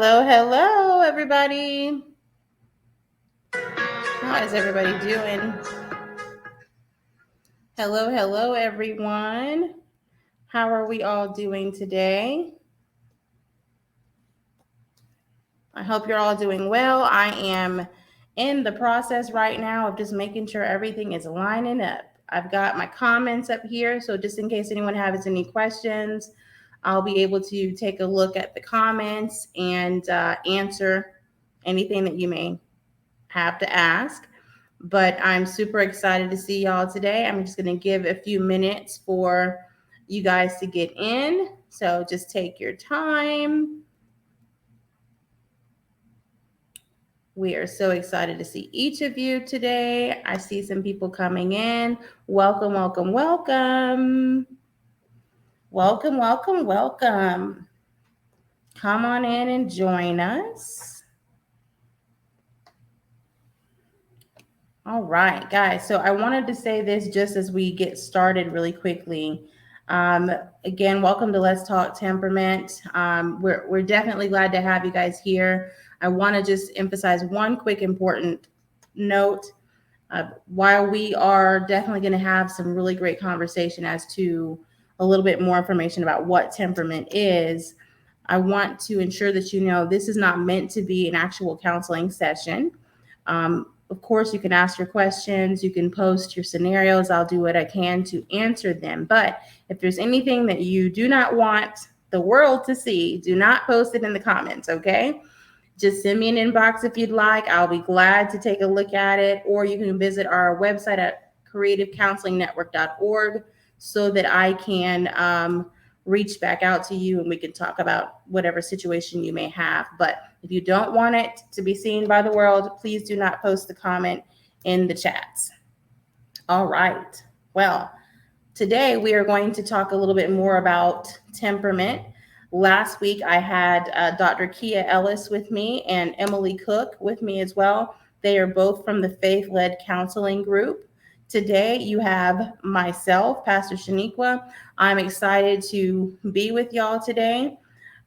Hello, hello, everybody. How is everybody doing? Hello, hello, everyone. How are we all doing today? I hope you're all doing well. I am in the process right now of just making sure everything is lining up. I've got my comments up here, so just in case anyone has any questions, I'll be able to take a look at the comments and answer anything that you may have to ask. But I'm super excited to see y'all today. I'm just going to give a few minutes for you guys to get in. So just take your time. We are so excited to see each of you today. I see some people coming in. Welcome, welcome, welcome. Welcome, welcome, welcome. Come on in and join us. All right, guys. So I wanted to say this just as we get started really quickly. Um, Again, welcome to Let's Talk Temperament. We're definitely glad to have you guys here. I want to just emphasize one quick important note. While we are definitely going to have some really great conversation as to a little bit more information about what temperament is, I want to ensure that you know this is not meant to be an actual counseling session. Of course, you can ask your questions, you can post your scenarios. I'll do what I can to answer them. But if there's anything that you do not want the world to see, do not post it in the comments, okay? Just send me an inbox if you'd like. I'll be glad to take a look at it. Or you can visit our website at creativecounselingnetwork.org so that I can reach back out to you and we can talk about whatever situation you may have. But if you don't want it to be seen by the world, please do not post the comment in the chats. All right. Well, today we are going to talk a little bit more about temperament. Last week I had Dr. Kia Ellis with me and Emily Cook with me as well. They are both from the Faith-Led Counseling Group. Today you have myself, Pastor Shaniqua. I'm excited to be with y'all today.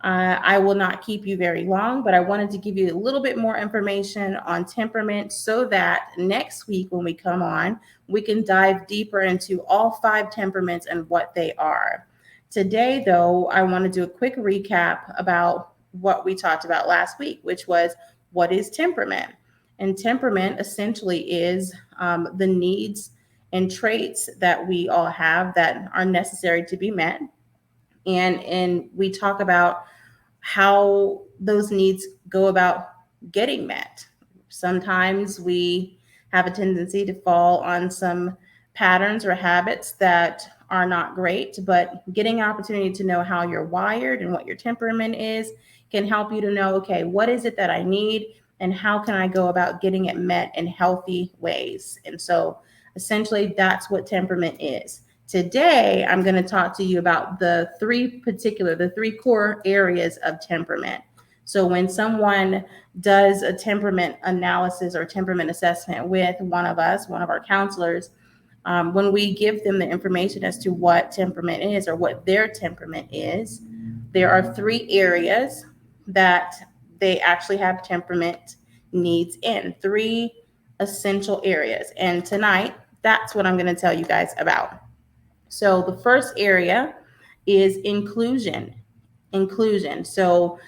I will not keep you very long, but I wanted to give you a little bit more information on temperament so that next week when we come on, we can dive deeper into all 5 temperaments and what they are. Today, though, I want to do a quick recap about what we talked about last week, which was what is temperament? And temperament essentially is the needs and traits that we all have that are necessary to be met. And we talk about how those needs go about getting met. Sometimes we have a tendency to fall on some patterns or habits that are not great, but getting an opportunity to know how you're wired and what your temperament is can help you to know, okay, what is it that I need and how can I go about getting it met in healthy ways? And so essentially that's what temperament is. Today, I'm going to talk to you about the three core areas of temperament. So when someone does a temperament analysis or temperament assessment with one of us, one of our counselors, when we give them the information as to what temperament is or what their temperament is, there are 3 areas that they actually have temperament needs in, 3 essential areas. And tonight, that's what I'm going to tell you guys about. So the first area is inclusion. Inclusion. So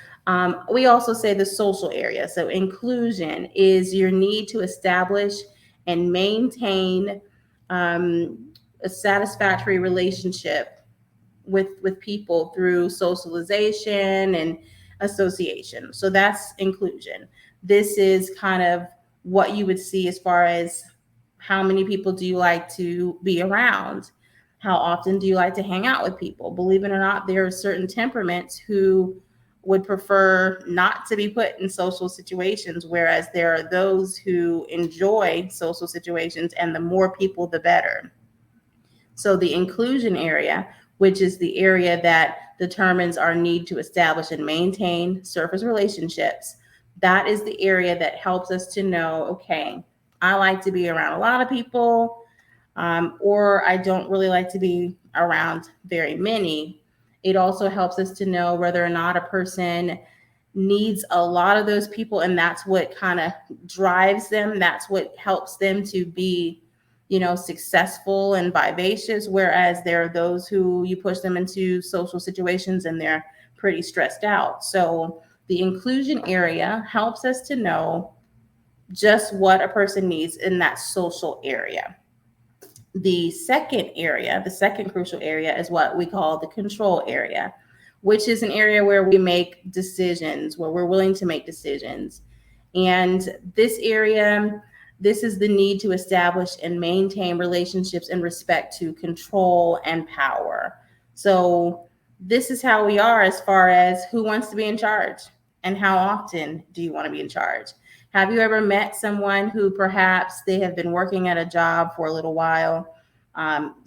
we also say the social area. So inclusion is your need to establish and maintain a satisfactory relationship with people through socialization and association. So that's inclusion. This is kind of what you would see as far as how many people do you like to be around? How often do you like to hang out with people? Believe it or not, there are certain temperaments who would prefer not to be put in social situations, whereas there are those who enjoy social situations, and the more people, the better. So the inclusion area, which is the area that determines our need to establish and maintain surface relationships, that is the area that helps us to know, okay, I like to be around a lot of people, or I don't really like to be around very many. It also helps us to know whether or not a person needs a lot of those people, and that's what kind of drives them. That's what helps them to be, successful and vivacious. Whereas there are those who you push them into social situations and they're pretty stressed out. So the inclusion area helps us to know just what a person needs in that social area. The second area, the second crucial area, is what we call the control area, which is an area where we make decisions, where we're willing to make decisions. And this area, this is the need to establish and maintain relationships in respect to control and power. So this is how we are as far as who wants to be in charge and how often do you want to be in charge. Have you ever met someone who perhaps they have been working at a job for a little while?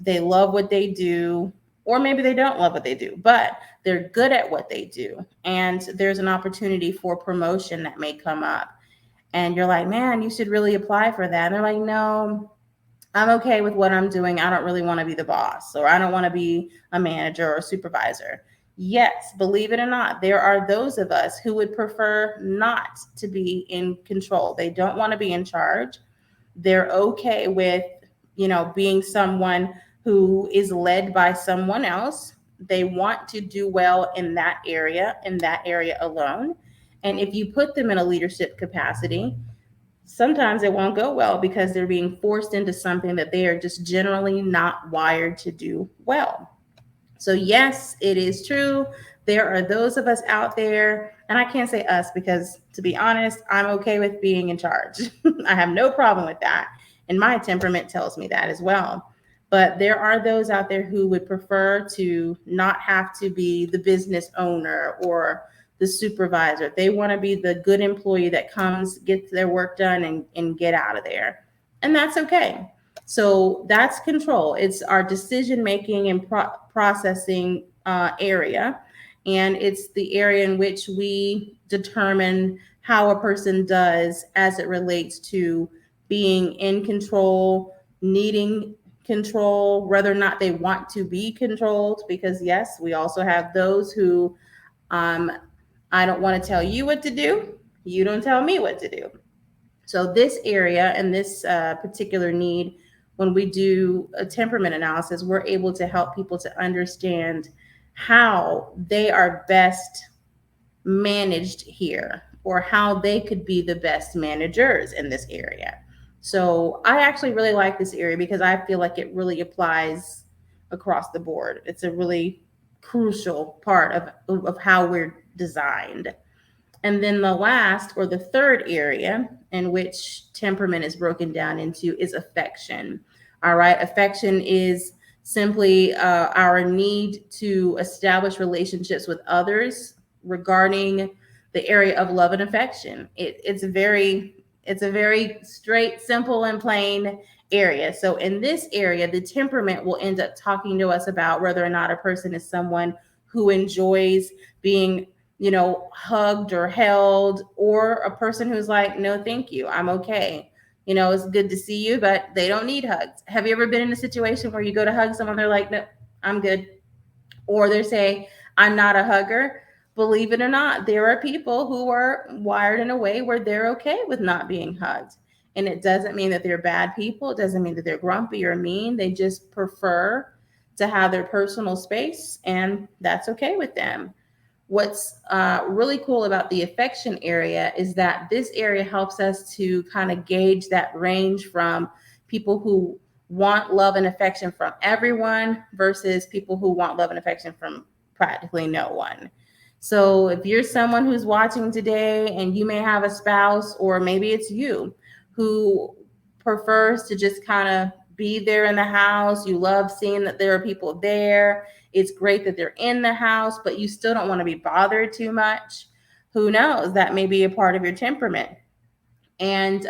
They love what they do, or maybe they don't love what they do, but they're good at what they do. And there's an opportunity for promotion that may come up. And you're like, man, you should really apply for that. And they're like, no, I'm okay with what I'm doing. I don't really want to be the boss, or I don't want to be a manager or a supervisor. Yes, believe it or not, there are those of us who would prefer not to be in control. They don't want to be in charge. They're okay with, being someone who is led by someone else. They want to do well in that area alone. And if you put them in a leadership capacity, sometimes it won't go well because they're being forced into something that they are just generally not wired to do well. So yes, it is true. There are those of us out there, and I can't say us because, to be honest, I'm okay with being in charge. I have no problem with that. And my temperament tells me that as well. But there are those out there who would prefer to not have to be the business owner or the supervisor. They want to be the good employee that comes, gets their work done, and get out of there. And that's okay. So that's control. It's our decision making and processing area. And it's the area in which we determine how a person does as it relates to being in control, needing control, whether or not they want to be controlled. Because yes, we also have those who I don't want to tell you what to do. You don't tell me what to do. So this area and this particular need, when we do a temperament analysis, we're able to help people to understand how they are best managed here, or how they could be the best managers in this area. So I actually really like this area because I feel like it really applies across the board. It's a really crucial part of how we're designed. And then the last, or the third area in which temperament is broken down into, is affection. All right. Affection is simply our need to establish relationships with others regarding the area of love and affection. It's a very straight, simple, and plain area. So in this area, the temperament will end up talking to us about whether or not a person is someone who enjoys being, hugged or held, or a person who's like, no, thank you, I'm okay. It's good to see you, but they don't need hugs. Have you ever been in a situation where you go to hug someone, they're like, no, I'm good. Or they say, I'm not a hugger. Believe it or not, there are people who are wired in a way where they're okay with not being hugged. And it doesn't mean that they're bad people. It doesn't mean that they're grumpy or mean. They just prefer to have their personal space, and that's okay with them. What's really cool about the affection area is that this area helps us to kind of gauge that range from people who want love and affection from everyone versus people who want love and affection from practically no one. So if you're someone who's watching today and you may have a spouse, or maybe it's you, who prefers to just kind of be there in the house, you love seeing that there are people there, it's great that they're in the house, but you still don't want to be bothered too much. Who knows? That may be a part of your temperament. And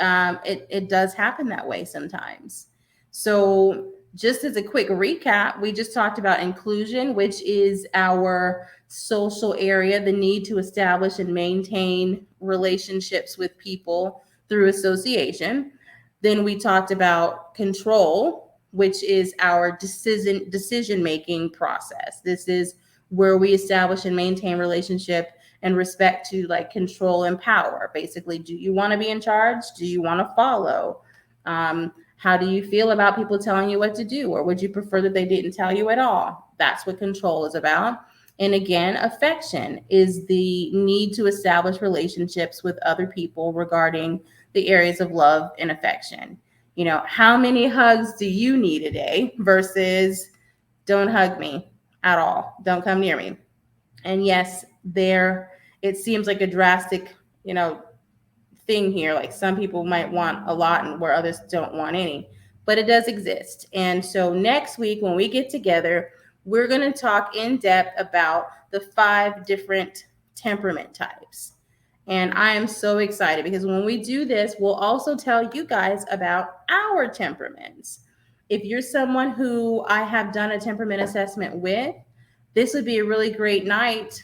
it does happen that way sometimes. So just as a quick recap, we just talked about inclusion, which is our social area, the need to establish and maintain relationships with people through association. Then we talked about control, which is our decision-making process. This is where we establish and maintain relationship in respect to like control and power. Basically, do you want to be in charge? Do you want to follow? How do you feel about people telling you what to do? Or would you prefer that they didn't tell you at all? That's what control is about. And again, affection is the need to establish relationships with other people regarding the areas of love and affection. You know, how many hugs do you need a day versus don't hug me at all, don't come near me. And yes, there it seems like a drastic, thing here. Like some people might want a lot and where others don't want any, but it does exist. And so next week when we get together, we're going to talk in depth about the 5 different temperament types. And I am so excited because when we do this, we'll also tell you guys about our temperaments. If you're someone who I have done a temperament assessment with, this would be a really great night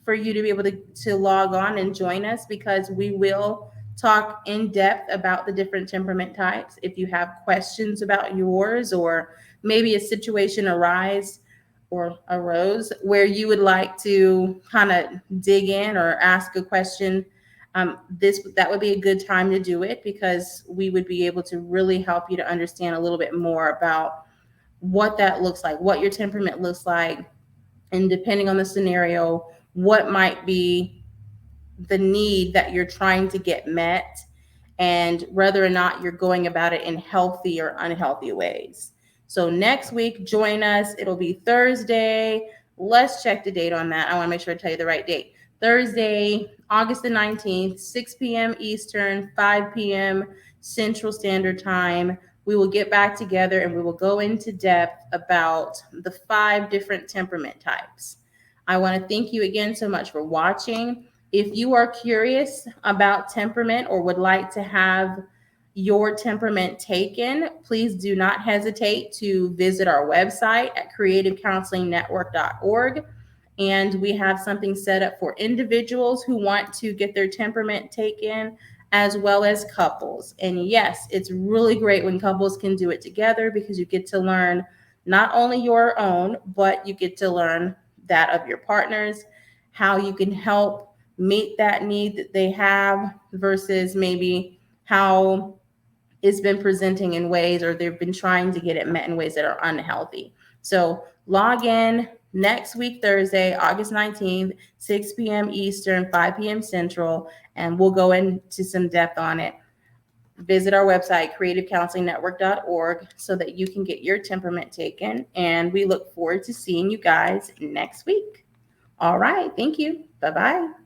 for you to be able to log on and join us, because we will talk in depth about the different temperament types. If you have questions about yours, or maybe a situation arose where you would like to kind of dig in or ask a question, that would be a good time to do it, because we would be able to really help you to understand a little bit more about what that looks like, what your temperament looks like, and depending on the scenario, what might be the need that you're trying to get met, and whether or not you're going about it in healthy or unhealthy ways. So next week, join us. It'll be Thursday. Let's check the date on that. I want to make sure I tell you the right date. Thursday, August the 19th, 6 p.m. Eastern, 5 p.m. Central Standard Time. We will get back together and we will go into depth about the 5 different temperament types. I want to thank you again so much for watching. If you are curious about temperament or would like to have your temperament taken, please do not hesitate to visit our website at creativecounselingnetwork.org. And we have something set up for individuals who want to get their temperament taken, as well as couples. And yes, it's really great when couples can do it together, because you get to learn not only your own, but you get to learn that of your partners, how you can help meet that need that they have versus maybe how it's been presenting in ways, or they've been trying to get it met in ways that are unhealthy. So log in next week, Thursday, August 19th, 6 p.m. Eastern, 5 p.m. Central, and we'll go into some depth on it. Visit our website, creativecounselingnetwork.org, so that you can get your temperament taken. And we look forward to seeing you guys next week. All right. Thank you. Bye-bye.